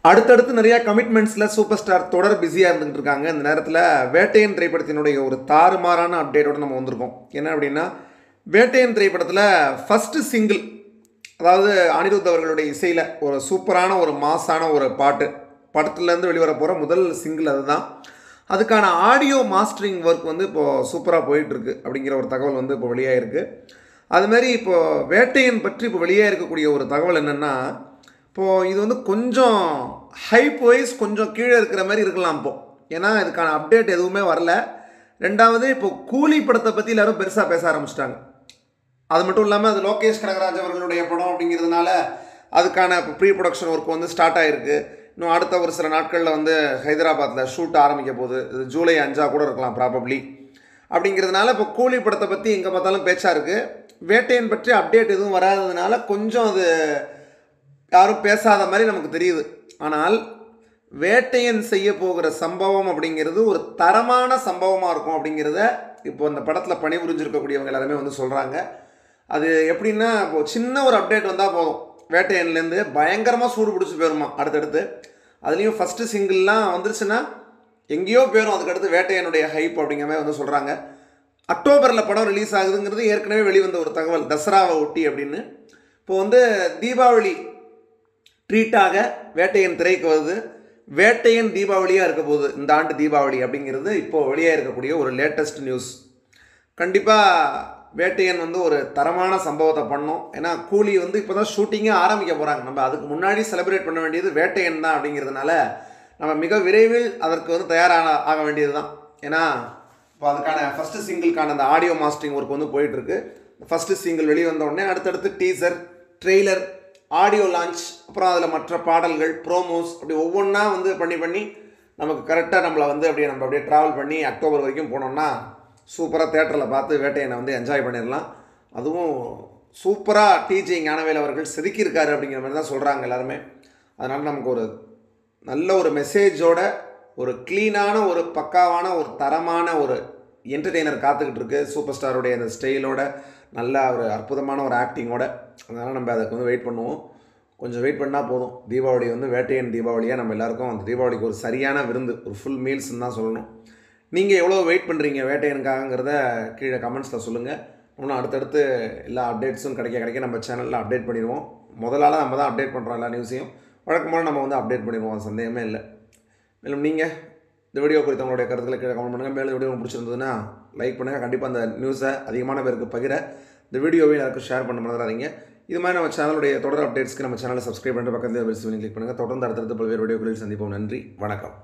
அடுத்தடுத்து நிறைய கமிட்மெண்ட்ஸில் super star தொடர் பிஸியாக இருந்துகிட்டு இருக்காங்க. இந்த நேரத்தில் வேட்டையன் திரைப்படத்தினுடைய ஒரு தாறுமாறான அப்டேட்டோடு நம்ம வந்திருக்கோம். என்ன அப்படின்னா, வேட்டையன் திரைப்படத்தில் ஃபஸ்ட்டு சிங்கிள், அதாவது அனிருத் அவர்களுடைய இசையில் ஒரு சூப்பரான ஒரு மாஸான ஒரு பாட்டு, படத்துலேருந்து வெளிவர போகிற முதல் சிங்கிள் அதுதான். அதுக்கான ஆடியோ மாஸ்டரிங் ஒர்க் வந்து இப்போது சூப்பராக போயிட்டுருக்கு அப்படிங்கிற ஒரு தகவல் வந்து இப்போ வெளியாகிருக்கு. அதுமாரி இப்போது வேட்டையன் பற்றி இப்போ வெளியாக இருக்கக்கூடிய ஒரு தகவல் என்னென்னா, இப்போது இது வந்து கொஞ்சம் ஹைப் வைஸ் கொஞ்சம் கீழே இருக்கிற மாதிரி இருக்கலாம் இப்போது. ஏன்னா இதுக்கான அப்டேட் எதுவுமே வரல. ரெண்டாவது, இப்போது கூலி படத்தை பற்றி எல்லோரும் பெருசாக பேச ஆரம்பிச்சிட்டாங்க. அது மட்டும் இல்லாமல் அது லோகேஷ் கனகராஜ் அவர்களுடைய படம் அப்படிங்கிறதுனால அதுக்கான இப்போ ப்ரீ ப்ரொடக்ஷன் ஒர்க் வந்து ஸ்டார்ட் ஆகிருக்கு. இன்னும் அடுத்த ஒரு சில நாட்களில் வந்து ஹைதராபாத்தில் ஷூட் ஆரம்பிக்க போகுது. இது ஜூலை 5 கூட இருக்கலாம் ப்ராபப்ளி. அப்படிங்கிறதுனால இப்போ கூலி படத்தை பற்றி எங்கே பார்த்தாலும் பேச்சாக இருக்குது. வேட்டையன் பற்றி அப்டேட் எதுவும் வராததுனால கொஞ்சம் அது யாரும் பேசாத மாதிரி நமக்கு தெரியுது. ஆனால் வேட்டையன் செய்ய போகிற சம்பவம் அப்படிங்கிறது ஒரு தரமான சம்பவமாக இருக்கும் அப்படிங்கிறத இப்போ அந்த படத்தில் பணிபுரிஞ்சிருக்கக்கூடியவங்க எல்லாருமே வந்து சொல்கிறாங்க. அது எப்படின்னா, இப்போது சின்ன ஒரு அப்டேட் வந்தால் போதும், வேட்டையன்லேருந்து பயங்கரமாக சூடு பிடிச்சி போயிருமா அடுத்தடுத்து. அதுலேயும் ஃபஸ்ட்டு சிங்கிள்லாம் வந்துருச்சுன்னா எங்கேயோ போயிடும். அதுக்கடுத்து வேட்டையனுடைய ஹைப் அப்படிங்கிற மாதிரி வந்து சொல்கிறாங்க. அக்டோபரில் படம் ரிலீஸ் ஆகுதுங்கிறது ஏற்கனவே வெளிவந்த ஒரு தகவல், தசராவை ஒட்டி அப்படின்னு. இப்போது வந்து தீபாவளி ட்ரீட்டாக வேட்டையன் திரைக்கு வருது. வேட்டையன் தீபாவளியாக இருக்க போகுது இந்த ஆண்டு தீபாவளி அப்படிங்கிறது இப்போது வெளியாக இருக்கக்கூடிய ஒரு லேட்டஸ்ட் நியூஸ். கண்டிப்பாக வேட்டையன் வந்து ஒரு தரமான சம்பவத்தை பண்ணோம். ஏன்னா கூலி வந்து இப்போ தான் ஷூட்டிங்கே ஆரம்பிக்க போகிறாங்க. நம்ம அதுக்கு முன்னாடி செலிப்ரேட் பண்ண வேண்டியது வேட்டையன் தான். அப்படிங்கிறதுனால நம்ம மிக விரைவில் அதற்கு வந்து ஆக வேண்டியது தான். ஏன்னா இப்போ அதுக்கான ஃபஸ்ட்டு சிங்கிள்கான அந்த ஆடியோ மாஸ்டரிங் ஒர்க் வந்து போயிட்டுருக்கு. ஃபஸ்ட்டு சிங்கிள் வெளியே வந்த உடனே அடுத்தடுத்து டீசர், ட்ரெய்லர், ஆடியோ லான்ச், அப்புறம் அதில் மற்ற பாடல்கள், ப்ரோமோஸ், அப்படி ஒவ்வொன்றா வந்து பண்ணி நமக்கு கரெக்டாக நம்மளை வந்து அப்படியே ட்ராவல் பண்ணி அக்டோபர் வரைக்கும் போனோம்னா சூப்பராக தேட்டரில் பார்த்து வேட்டையனை வந்து என்ஜாய் பண்ணிடலாம். அதுவும் சூப்பராக டிஜே ஞானவேல் அவர்கள் செதுக்கியிருக்காரு அப்படிங்கிற மாதிரி தான் சொல்கிறாங்க எல்லாருமே. அதனால் நமக்கு ஒரு நல்ல ஒரு மெசேஜோட, ஒரு க்ளீனான, ஒரு பக்காவான, ஒரு தரமான ஒரு என்டர்டெய்னர் காத்துக்கிட்டு இருக்கு. சூப்பர் ஸ்டாருடைய அந்த ஸ்டைலோட, நல்ல ஒரு அற்புதமான ஒரு ஆக்டிங்கோட. அதனால் நம்ம அதுக்கு வந்து வெயிட் பண்ணுவோம். கொஞ்சம் வெயிட் பண்ணால் போதும். தீபாவளி வந்து வேட்டையன் தீபாவளியாக நம்ம எல்லாருக்கும் அந்த தீபாவளிக்கு ஒரு சரியான விருந்து, ஒரு ஃபுல் மீல்ஸ்ன்னு தான் சொல்லணும். நீங்கள் எவ்வளோ வெயிட் பண்ணுறீங்க வேட்டையனுக்காகங்கிறத கீழே கமெண்ட்ஸில் சொல்லுங்கள். இன்னும் அடுத்தடுத்து எல்லா அப்டேட்ஸும் கிடைக்க நம்ம சேனலில் அப்டேட் பண்ணிடுவோம். முதலால் நம்ம தான் அப்டேட் பண்ணுறோம் எல்லா நியூஸையும். வழக்கமாக நம்ம வந்து அப்டேட் பண்ணிடுவோம், சந்தேகமே இல்லை. மேலும் நீங்கள் இந்த வீடியோ குறித்து உங்களுடைய கருத்துக்களை கீழே கமெண்ட் பண்ணுங்கள். மேலும் வீடியோ பிடிச்சிருந்ததுன்னா லைக் பண்ணுங்கள். கண்டிப்பாக அந்த நியூஸை அதிகமான பேருக்கு பகிர, இந்த வீடியோவை எல்லாருக்கும் ஷேர் பண்ண மறந்துடாதீங்க. இது மாதிரி நம்ம சேனலுடைய தொடர் அப்டேட்ஸ்க்கு நம்ம சேனலை சப்ஸ்கிரைப் பண்ணிட்டு பக்கத்தில் பெல் சிம்லையும் கிளிக் பண்ணுங்கள். தொடர்ந்து அடுத்தடுத்து பல்வேறு வீடியோக்களில் சந்திப்போம். நன்றி, வணக்கம்.